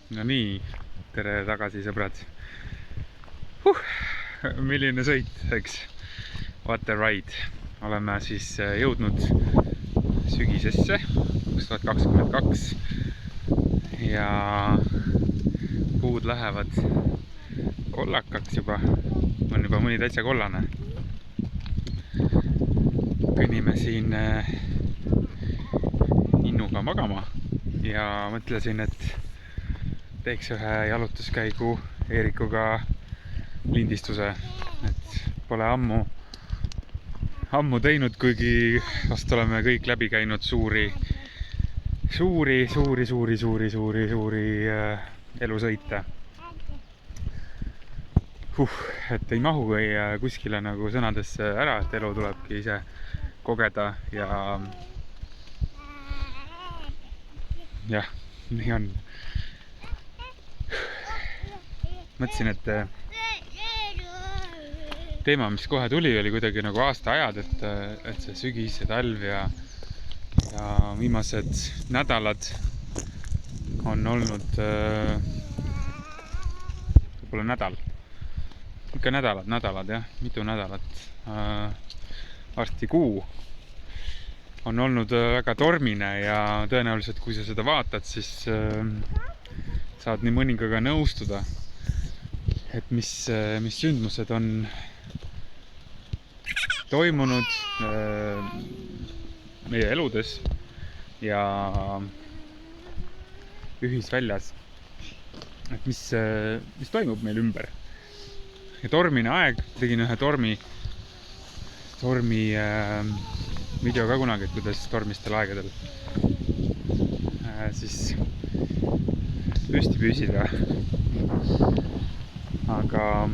No nii, tere tagasi, sõbrad. Milline sõit, eks? What a ride. Oleme siis jõudnud sügisesse 2022 ja puud lähevad kollakaks juba. On juba mõni täitsa kollane. Kõnnime siin innuga magama ja mõtlesin, et teeks ühe jalutuskäigu Eerikuga lindistuse, et pole ammu teinud, kuigi vast oleme kõik läbi käinud suuri elusõite. Et ei mahu kuskile nagu sõnadesse ära, et elu tulebki ise kogeda ja jah, nii on. Mõtlesin, et teema, mis kohe tuli, oli kuidagi nagu aastaajad, et see sügis ja talv ja viimased nädalad on olnud võib-olla nädal. Ikka nädalad jah, mitu nädalat. Varsti kuu on olnud väga tormine ja tõenäoliselt, kui sa seda vaatad, siis saad nii mõningaga nõustuda, et mis sündmused on toimunud meie eludes ja ühisväljas, et mis toimub meil ümber. Ja tormine aeg, tegin ühe tormi video ka kunagi, et kuidas tormistel aegadel siis püsti püsida. Aga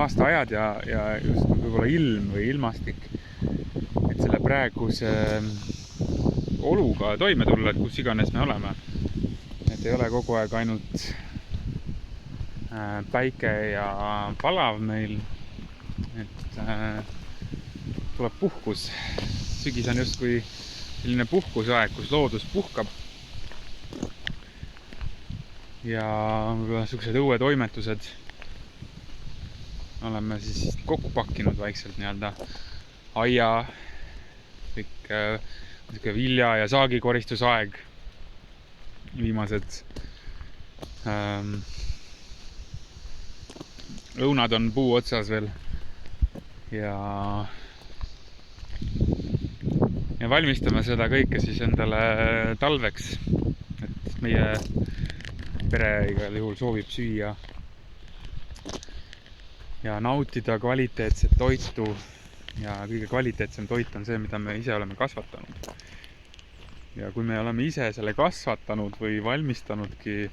aastaajad ja just võib-olla ilm või ilmastik, et selle praeguse oluga toime tulla, et kus iganes me oleme. Et ei ole kogu aeg ainult päike ja palav meil, et tuleb puhkus. Sügis on justkui selline puhkusaeg, kus loodus puhkab. Ja sellised õuetoimetused oleme siis kokku pakkinud vaikselt nii-öelda aia, vilja- ja saagikoristusaeg. Viimased õunad on puu otsas veel ja valmistame seda kõike siis endale talveks, et meie pere igal juhul soovib süüa ja nautida kvaliteetset toitu ja kõige kvaliteetsem toit on see, mida me ise oleme kasvatanud. Ja kui me oleme ise selle kasvatanud või valmistanudki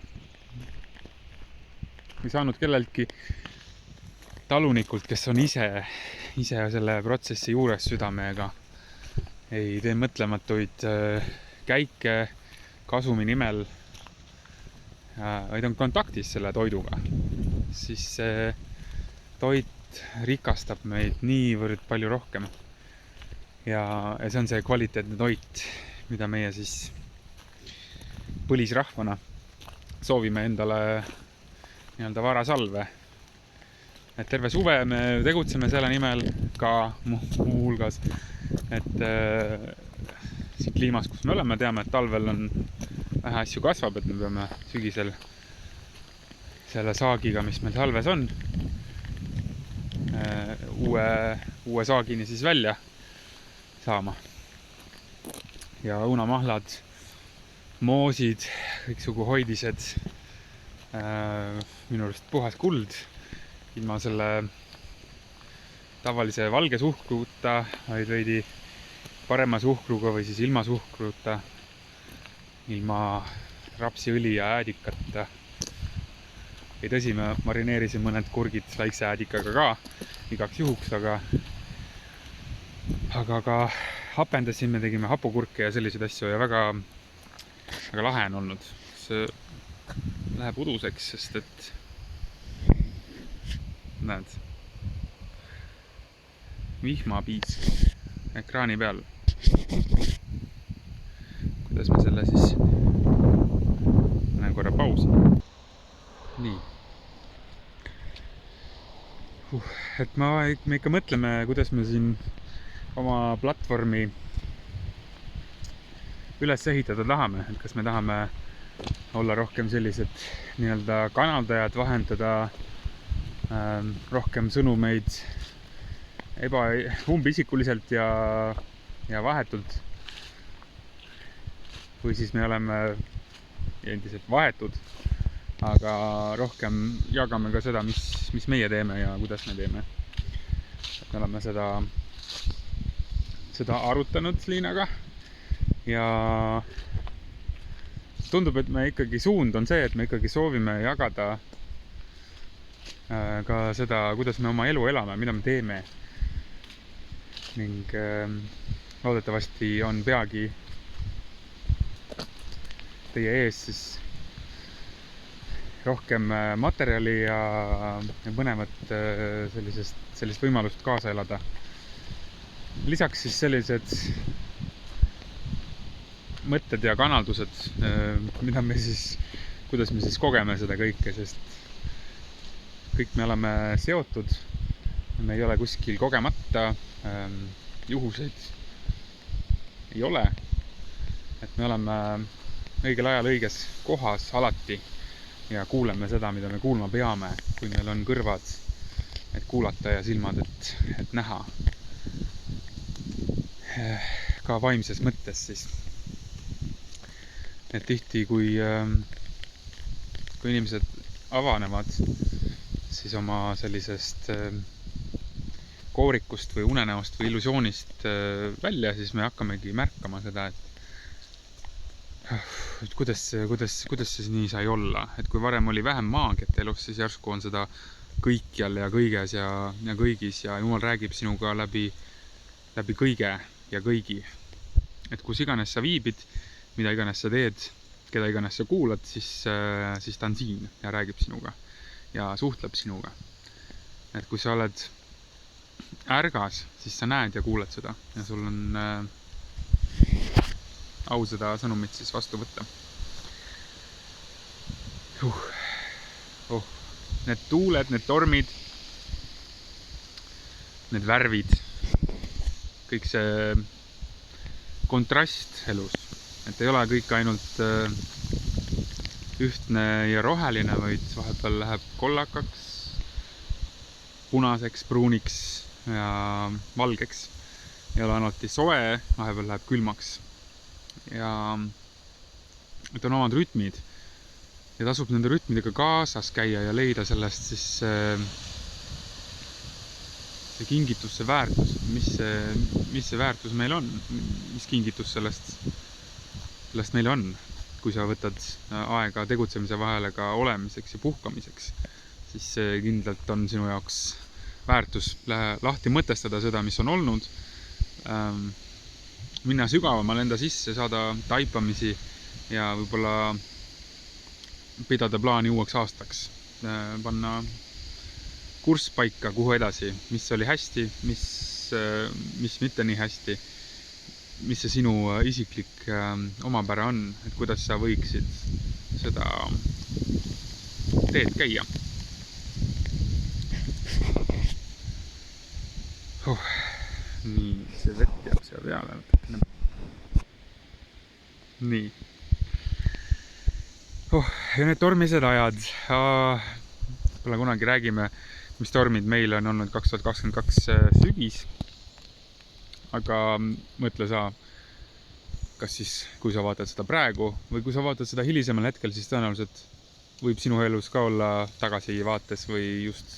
või saanud kelleltki talunikult, kes on ise selle protsessi juures südamega, ei tee mõtlematuid käike kasumi nimel, vaid on kontaktis selle toiduga, siis see toit rikastab meid niivõrd palju rohkem. Ja see on see kvaliteetne toit, mida meie siis põlisrahvana soovime endale nii-öelda varasalve. Et terve suve me tegutseme selle nimel ka muu hulgas, et siin kliimas, kus me oleme, teame, et talvel on vähe asju kasvab, et me peame sügisel selle saagiga, mis meil talves on, uue saagini siis välja saama. Ja õunamahlad, moosid, kõiksugu hoidised, minu arust puhas kuld, ilma selle tavalise valge suhkruta, vaid veidi parema suhkruga või siis ilma suhkruta, ilma rapsiõli ja äädikata. Ei tõsi, me marineerisin mõned kurgid väikse äädikaga ka igaks juhuks, aga ka hapendasime, tegime hapukurke ja selliseid asju ja väga lahe on olnud. See läheb uduseks, sest et näed, vihmapiisk ekraani peal. Kuidas me selle siis nagu et me ikka mõtleme, kuidas me siin oma platvormi üles ehitada tahame, et kas me tahame olla rohkem sellised nii-öelda kanaldajad, vahendada rohkem sõnumeid umbisikuliselt ja vahetult. Või siis me oleme endiselt vahetud, aga rohkem jagame ka seda, mis meie teeme ja kuidas me teeme. Et me oleme seda arutanud Liinaga ja tundub, et me ikkagi suund on see, et me ikkagi soovime jagada ka seda, kuidas me oma elu elame, mida me teeme. Ning loodetavasti on peagi teie ees siis rohkem materjali ja põnevat sellist võimalust kaasa elada. Lisaks siis sellised mõtted ja kanaldused, kuidas me siis kogeme seda kõike, sest kõik me oleme seotud, me ei ole kuskil kogemata, juhuseid ei ole, et me oleme õigel ajal õiges kohas alati ja kuuleme seda, mida me kuulma peame, kui meil on kõrvad, et kuulata ja silmad, et näha. Ka vaimses mõttes siis. Et tihti, kui inimesed avanevad siis oma sellisest koorikust või unenäost või illusioonist välja, siis me hakkamegi märkama seda, et kuidas see nii sai olla. Et kui varem oli vähem maagiat elus, siis järsku on seda kõikjal ja kõiges ja kõigis ja Jumal räägib sinuga läbi kõige ja kõigi. Et kus iganes sa viibid, mida iganes sa teed, keda iganes sa kuulad, siis ta on siin ja räägib sinuga ja suhtleb sinuga. Et kui sa oled ärgas, siis sa näed ja kuuled seda ja sul on au seda sõnumit siis vastu võtta. Need tuuled, need tormid, need värvid, kõik see kontrast elus, et ei ole kõik ainult ühtne ja roheline, vaid vahepeal läheb kollakaks, punaseks, pruuniks ja valgeks. Ei ole alati soe, vahepeal läheb külmaks. Ja et on omad rütmid ja tasub nende rütmidega kaasas käia ja leida sellest siis see kingitus, see väärtus, mis see väärtus meil on, mis kingitus sellest meil on, kui sa võtad aega tegutsemise vahele ka olemiseks ja puhkamiseks, siis see kindlalt on sinu jaoks väärtus lahti mõtestada seda, mis on olnud, minna sügavamale enda sisse, saada taipamisi ja võib-olla pidada plaani uueks aastaks, panna kurss paika, kuhu edasi, mis oli hästi, mis mitte nii hästi, mis see sinu isiklik omapära on, et kuidas sa võiksid seda teed käia. Nii, see vett jääb siia peale. Nii. Ja need tormised ajad. Pole kunagi räägime, mis tormid meil on olnud 2022 sügis. Aga mõtle sa, kas siis, kui sa vaatad seda praegu või kui sa vaatad seda hilisemal hetkel, siis tõenäoliselt võib sinu elus ka olla tagasivaates või just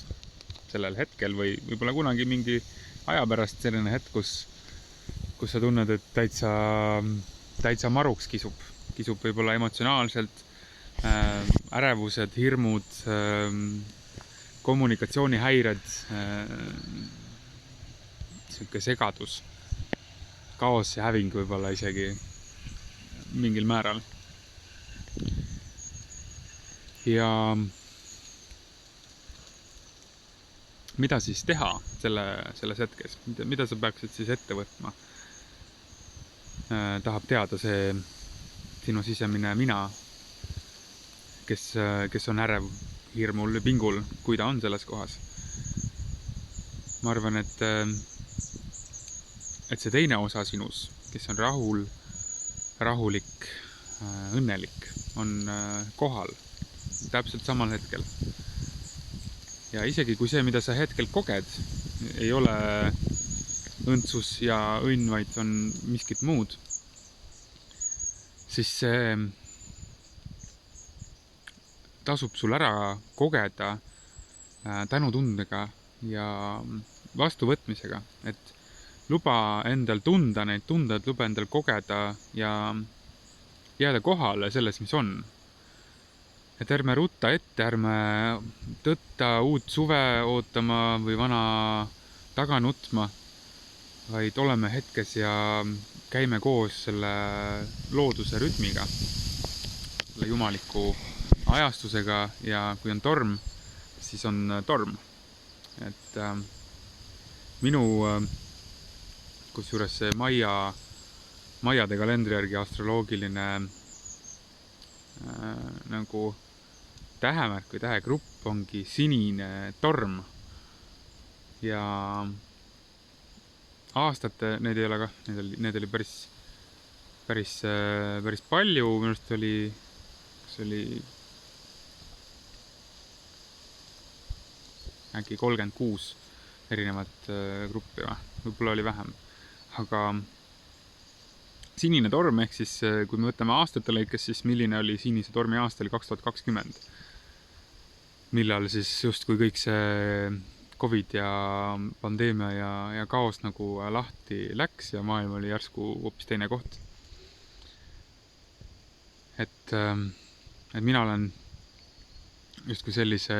sellel hetkel või võib-olla kunagi mingi aja pärast selline hetk, kus sa tunned, et täitsa maruks kisub võib-olla emotsionaalselt, ärevused, hirmud, kommunikatsioonihäired, sihuke segadus, kaos ja häving võib-olla isegi mingil määral. Ja mida siis teha selles hetkes? Mida sa peaksid siis ette võtma? Tahab teada see sinu sisemine mina, kes on ärev, hirmul ja pingul, kui ta on selles kohas. ma arvan, et see teine osa sinus, kes on rahulik, õnnelik, on kohal täpselt samal hetkel. Ja isegi kui see, mida sa hetkel koged, ei ole õndsus ja õnn, vaid on miskit muud, siis see tasub sul ära kogeda tänutundega ja vastuvõtmisega, et luba endal tunda neid tundeid, luba endal kogeda ja jääda kohale selles, mis on. Et ärme rutta ette, ärme tõtta uut suve ootama või vana taga nutma, vaid oleme hetkes ja käime koos selle looduse rütmiga, selle jumaliku ajastusega ja kui on torm, siis on torm. Et minu, kusjuures see Maiade kalendri järgi astroloogiline nagu tähemärk või tähegrupp ongi sinine torm. Ja aastate, need ei ole ka, need oli päris palju, minu arust oli, see oli äkki 36 erinevat gruppi või, võib-olla oli vähem. Aga sinine torm, ehk siis kui me võtame aastate lõikes, siis milline oli sinise tormi aasta oli 2020, millal siis justkui kõik see Covid ja pandeemia ja kaos nagu lahti läks ja maailm oli järsku hoopis teine koht. Et mina olen justkui sellise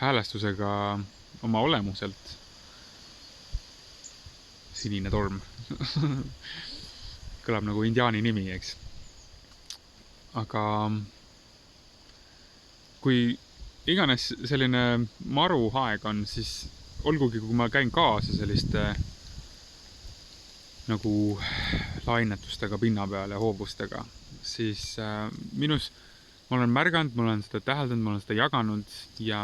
häälestusega oma olemuselt sinine torm. Kõlab nagu indiaani nimi, eks. Aga kui iganes selline maruaeg on, siis olgugi, kui ma käin kaasa selliste nagu lainetustega pinna peal ja hoovustega, siis minus ma olen märganud, ma olen seda täheldanud, ma olen seda jaganud ja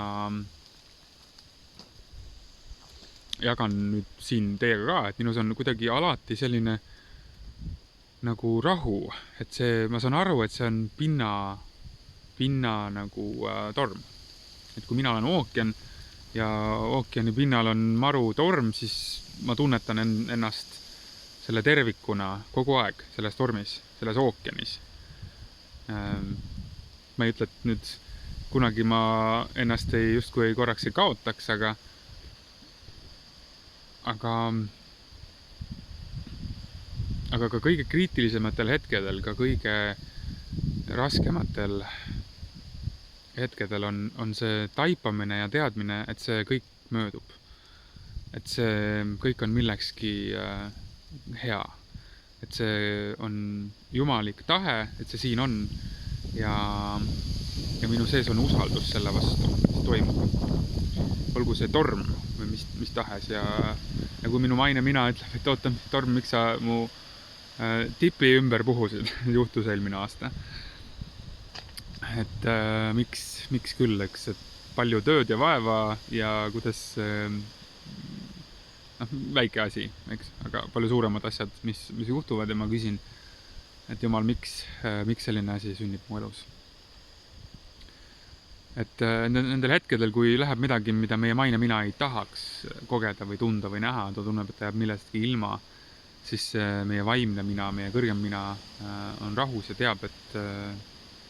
jagan nüüd siin teiega ka, et minus on kuidagi alati selline nagu rahu, et see, ma saan aru, et see on pinna nagu torm. Et kui mina olen ookean ja ookeani pinnal on maru torm, siis ma tunnetan ennast selle tervikuna kogu aeg selles tormis, selles ookeanis. Ma ei ütle, et nüüd kunagi ma ennast justkui korraks ei kaotaks, aga ka kõige kriitilisematel hetkedel, ka kõige raskematel hetkedel on see taipamine ja teadmine, et see kõik möödub. Et see kõik on millekski hea. Et see on jumalik tahe, et see siin on ja minu sees on usaldus selle vastu, mis toimub. Olgu see torm või mis tahes ja kui minu maine mina ütleb, et oota, torm, miks sa mu tipi ümber puhusid, juhtus eelmine aasta. Et miks küll, eks, et palju tööd ja vaeva ja kuidas väike asi, eks, aga palju suuremad asjad, mis juhtuvad ja ma küsin, et jumal, miks selline asi sünnib mu elus. Et nendel hetkedel, kui läheb midagi, mida meie maine mina ei tahaks kogeda või tunda või näha, ta tunneb, et ta jääb millestki ilma, siis meie vaimne mina, meie kõrgem mina on rahus ja teab,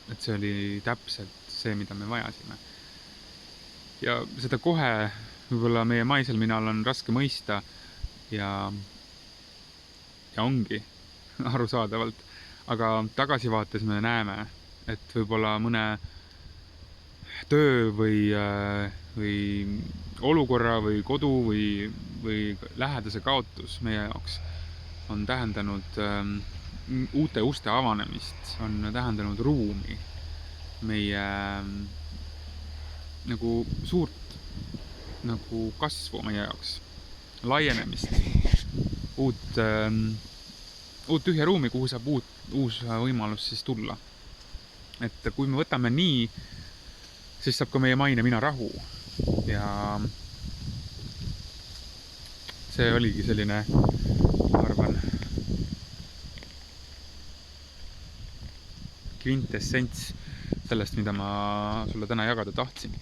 et see oli täpselt see, mida me vajasime. Ja seda kohe võib-olla meie maisel minal on raske mõista ja ongi arusaadavalt, aga tagasivaates me näeme, et võib-olla mõne töö või olukorra või kodu või lähedase kaotus meie jaoks on tähendanud uute uste avanemist, on tähendanud ruumi, meie nagu suurt nagu kasvu meie jaoks, laienemist, uut tühja ruumi, kuhu saab uus võimalus siis tulla. Et kui me võtame nii, siis saab ka meie maine mina rahu ja see oligi selline, ma arvan, kvintessents sellest, mida ma sulle täna jagada tahtsin.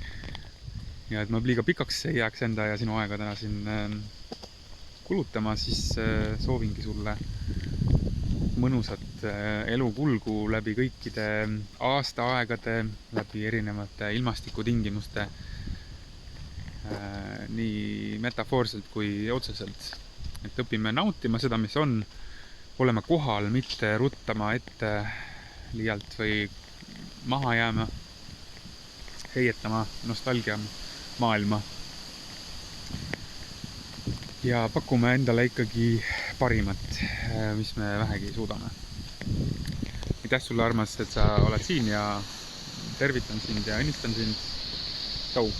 Ja et ma liiga pikaks ei jääks enda ja sinu aega täna siin kulutama, siis soovingi sulle mõnusat elukulgu läbi kõikide aastaaegade, läbi erinevate ilmastikutingimuste, nii metafoorselt kui otseselt. Et õpime nautima seda, mis on, olema kohal, mitte ruttama ette liialt või maha jääma, heietama nostalgia maailma. Ja pakume endale ikkagi parimat, mis me vähegi suudame. Aitäh sulle, armas, et sa oled siin ja tervitan sind ja õnnistan sind. Tšau!